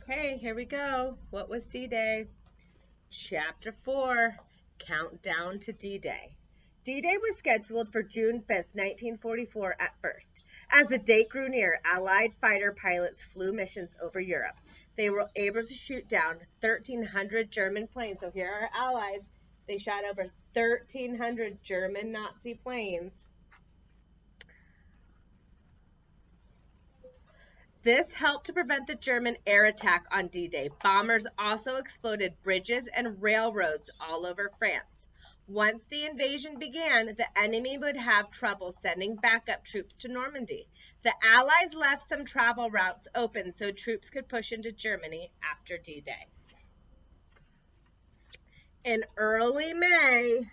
Okay, here we go. What was D-Day? Chapter 4, Countdown to D-Day. D-Day was scheduled for June 5th, 1944 at first. As the date grew near, Allied fighter pilots flew missions over Europe. They were able to shoot down 1,300 German planes. So here are Allies. They shot over 1,300 German Nazi planes. This helped to prevent the German air attack on D-Day. Bombers also exploded bridges and railroads all over France. Once the invasion began, the enemy would have trouble sending backup troops to Normandy. The Allies left some travel routes open so troops could push into Germany after D-Day. In early May,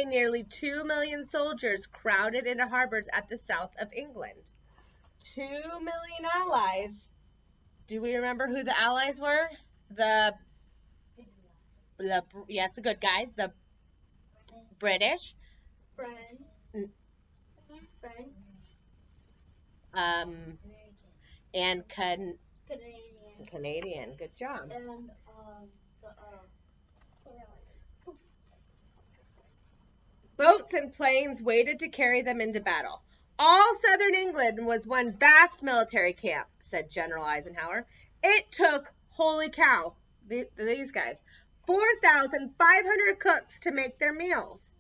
nearly 2 million soldiers crowded into harbors at the south of England. 2 million allies. Do we remember who the allies were? The the good guys. The British. French. And Canadian. Canadian. Good job. And Boats and planes waited to carry them into battle. All southern England was one vast military camp, said General Eisenhower. It took, holy cow, these guys, 4,500 cooks to make their meals.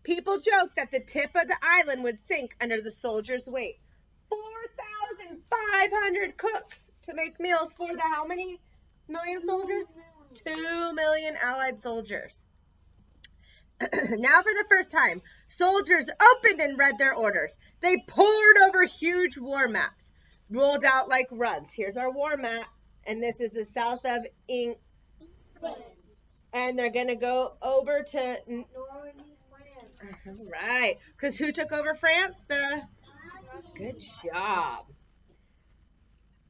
People joked that the tip of the island would sink under the soldiers' weight. 4,500 cooks to make meals for the how many million soldiers? 2 million Allied soldiers. Now for the first time, soldiers opened and read their orders. They pored over huge war maps, rolled out like rugs. Here's our war map, and this is the south of England. And they're going to go over to Normandy, France. All right, because who took over France? Good job.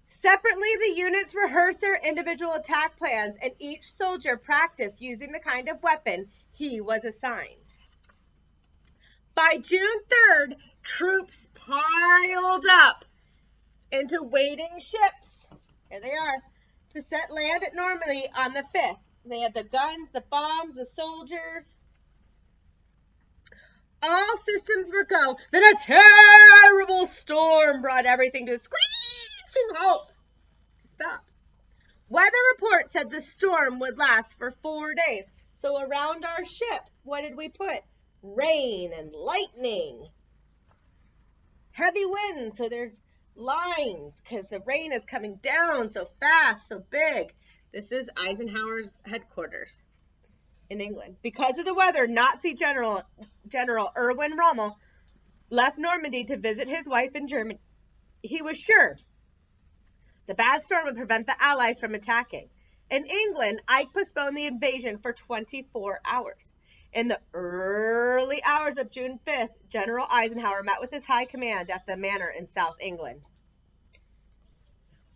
Separately, the units rehearsed their individual attack plans, and each soldier practiced using the kind of weapon he was assigned. By June 3rd, troops piled up into waiting ships. Here they are, to set land at Normandy on the 5th. They had the guns, the bombs, the soldiers. All systems were go. Then a terrible storm brought everything to a screeching halt. To stop. Weather report said the storm would last for 4 days. So around our ship, what did we put? Rain and lightning. Heavy wind, so there's lines because the rain is coming down so fast, so big. This is Eisenhower's headquarters in England. Because of the weather, Nazi General Erwin Rommel left Normandy to visit his wife in Germany. He was sure the bad storm would prevent the Allies from attacking. In England, Ike postponed the invasion for 24 hours. In the early hours of June 5th, General Eisenhower met with his high command at the manor in South England.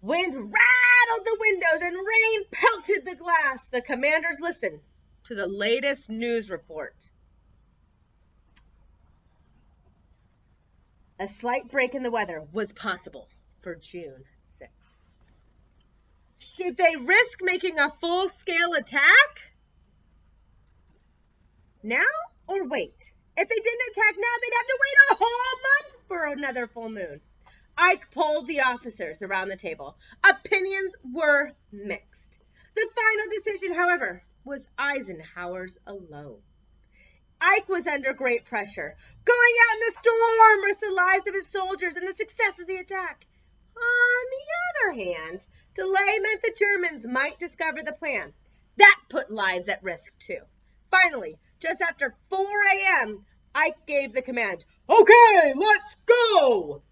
Winds rattled the windows and rain pelted the glass. The commanders listened to the latest news report. A slight break in the weather was possible for June 6th. Should they risk making a full-scale attack now or wait? If they didn't attack now, they'd have to wait a whole month for another full moon. Ike polled the officers around the table. Opinions were mixed. The final decision, however, was Eisenhower's alone. Ike was under great pressure. Going out in the storm risked the lives of his soldiers and the success of the attack. On the other hand, delay meant the Germans might discover the plan. That put lives at risk, too. Finally, just after 4 a.m., Ike gave the command, "Okay, let's go!"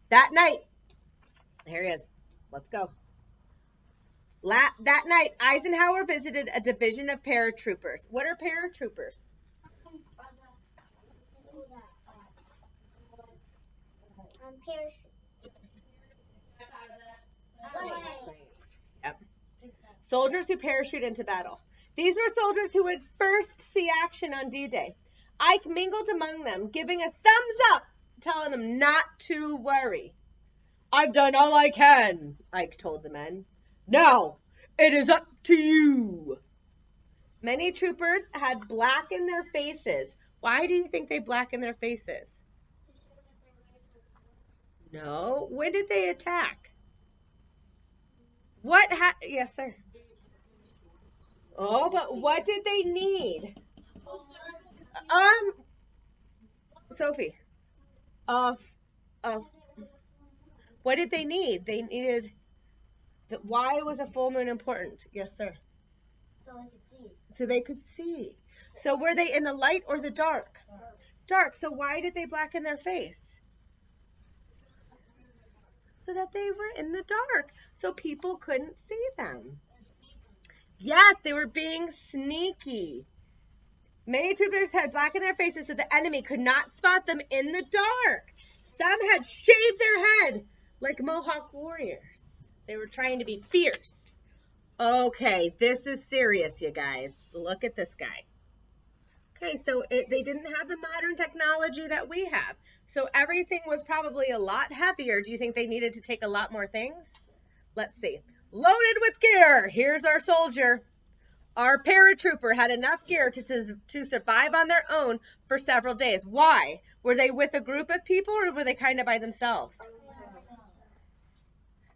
That night, here he is. Let's go. That night, Eisenhower visited a division of paratroopers. What are paratroopers? Yep. Soldiers who parachute into battle. These were soldiers who would first see action on D-Day. Ike mingled among them, giving a thumbs up, telling them not to worry. I've done all I can, Ike told the men. Now, it is up to you. Many troopers had black in their faces. Why do you think they blacken their faces? No. When did they attack? Yes, sir. Oh, but what did they need? Sophie. Uh, uh, what did they need? They needed. Why was a full moon important? Yes, sir. So they could see. So were they in the light or the dark? Dark. So why did they blacken their face? So that they were in the dark. So people couldn't see them. Yes, they were being sneaky. Many troopers had black in their faces so the enemy could not spot them in the dark. Some had shaved their head like Mohawk warriors. They were trying to be fierce. Okay, this is serious, you guys. Look at this guy. Okay, so they didn't have the modern technology that we have. So everything was probably a lot heavier. Do you think they needed to take a lot more things? Let's see. Loaded with gear. Here's our soldier. Our paratrooper had enough gear to survive on their own for several days. Why? Were they with a group of people or were they kind of by themselves?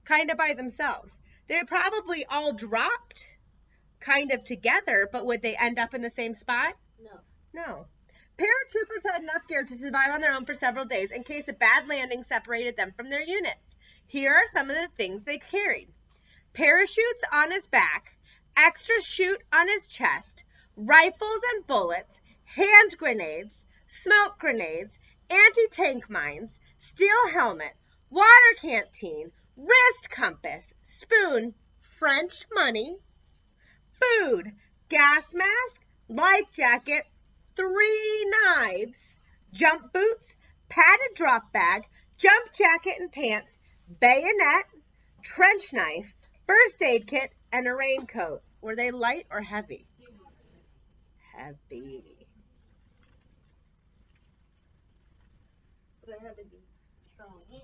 Kind of by themselves. They probably all dropped kind of together, but would they end up in the same spot? No. Paratroopers had enough gear to survive on their own for several days in case a bad landing separated them from their units. Here are some of the things they carried. Parachutes on his back, extra chute on his chest, rifles and bullets, hand grenades, smoke grenades, anti-tank mines, steel helmet, water canteen, wrist compass, spoon, French money, food, gas mask, life jacket, 3 knives, jump boots, padded drop bag, jump jacket and pants, bayonet, trench knife, first aid kit, and a raincoat. Were they light or heavy? Heavy.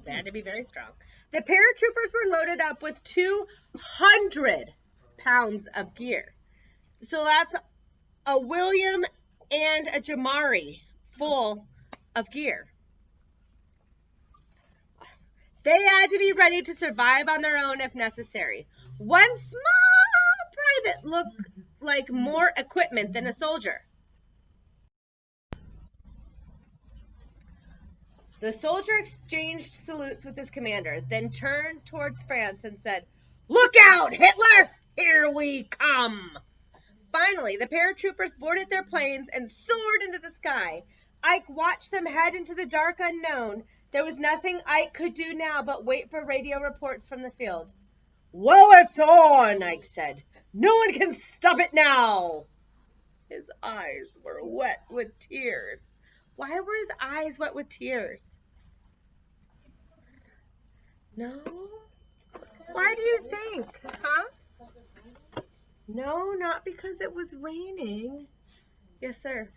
They had to be very strong. The paratroopers were loaded up with 200 pounds of gear. So that's a William and a Jamari full of gear. They had to be ready to survive on their own if necessary. One small private looked like more equipment than a soldier. The soldier exchanged salutes with his commander, then turned towards France and said, "Look out, Hitler! Here we come!" Finally, the paratroopers boarded their planes and soared into the sky. Ike watched them head into the dark unknown. There was nothing Ike could do now but wait for radio reports from the field. "Well, it's on," Ike said. "No one can stop it now." His eyes were wet with tears. Why were his eyes wet with tears? No? Why do you think? Huh? No, not because it was raining. Yes, sir.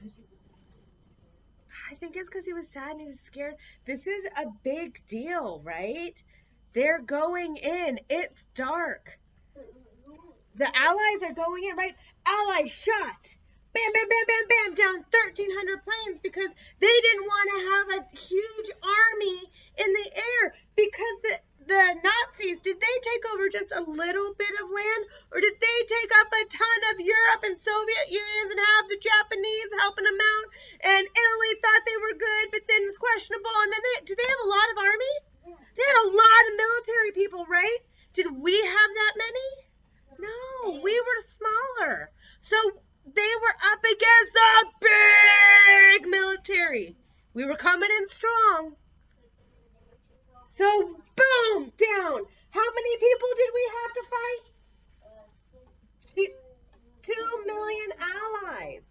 I think it's because he was sad and he was scared. This is a big deal, right? They're going in. It's dark. The Allies are going in, right? Allies shot. Bam, bam, bam, bam, bam, down 1,300 planes because they didn't want to have a huge army in the air because the Nazis, did they take over just a little bit of land or did they take up a ton of Europe and Soviet Union and have the Japanese helping them out and Italy thought they were good but then it's questionable and then did they have a lot of army? They had a lot of military people, right? Did we have that many? No, we were smaller. So they were up against a big military. We were coming in strong. So, boom, down. How many people did we have to fight? 2 million allies.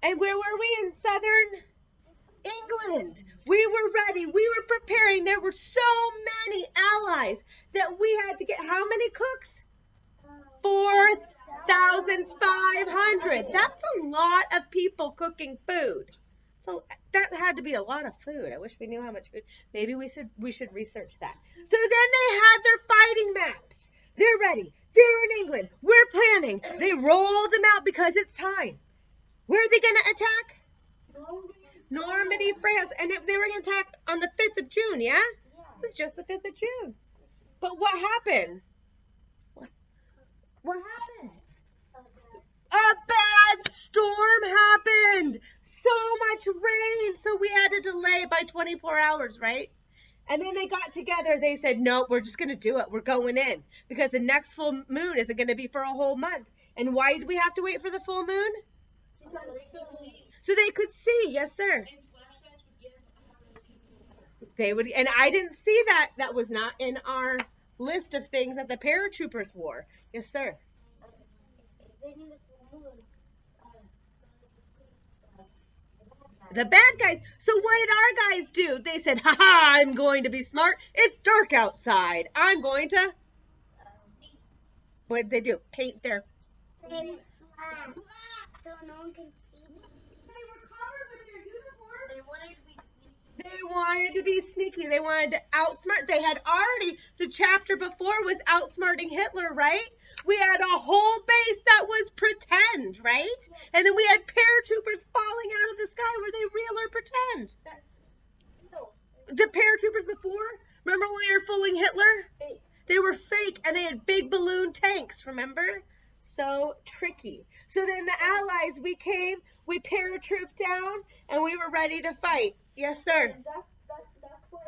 And where were we? In southern England. We were ready. We were preparing. There were so many allies that we had to get how many cooks? 4,500. That's a lot of people cooking food. So that had to be a lot of food. I wish we knew how much food. Maybe we should research that. So then they had their fighting maps. They're ready. They're in England. We're planning. They rolled them out because it's time. Where are they going to attack? Normandy, France. And if they were going to attack on the 5th of June, yeah? It was just the 5th of June. But what happened? What happened? A bad storm happened. So much rain. So we had to delay by 24 hours, right? And then they got together. They said, no, we're just going to do it. We're going in. Because the next full moon isn't going to be for a whole month. And why did we have to wait for the full moon? So they could see. Yes, sir. They would. And I didn't see that. That was not in our list of things that the paratroopers wore. Yes, sir. The bad guys. So what did our guys do? They said, ha, I'm going to be smart. It's dark outside. I'm going to. What did they do? Paint their. Things black. So no one can see them. They were covered with their uniforms. They wanted to be sneaky. They wanted to be sneaky. They wanted to outsmart. They had already, the chapter before was outsmarting Hitler, right? We had a whole base that was pretend, right? And then we had paratroopers falling out of the sky. Were they real or pretend? No. The paratroopers before? Remember when we were fooling Hitler? Fake. They were fake, and they had big balloon tanks, remember? So tricky. So then the Allies, we came, we paratrooped down, and we were ready to fight. Yes, sir. And that's why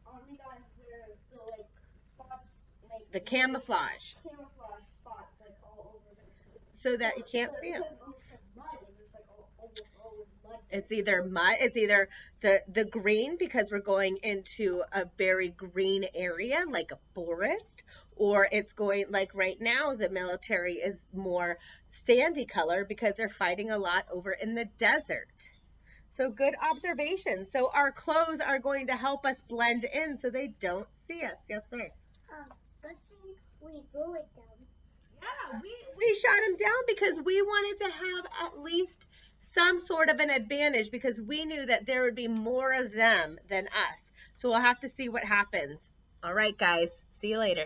army guys wear the like spots, like The camouflage, camouflage spots like all over their so that you can't see them. Because it's mud and it's like all mud. It's either mud, it's either the green because we're going into a very green area like a forest, or it's going like right now the military is more sandy color because they're fighting a lot over in the desert. So good observation. So our clothes are going to help us blend in so they don't see us. Yes, sir. Good thing we bullet them. Yeah, we shot him down because we wanted to have at least some sort of an advantage because we knew that there would be more of them than us. So we'll have to see what happens. All right, guys. See you later.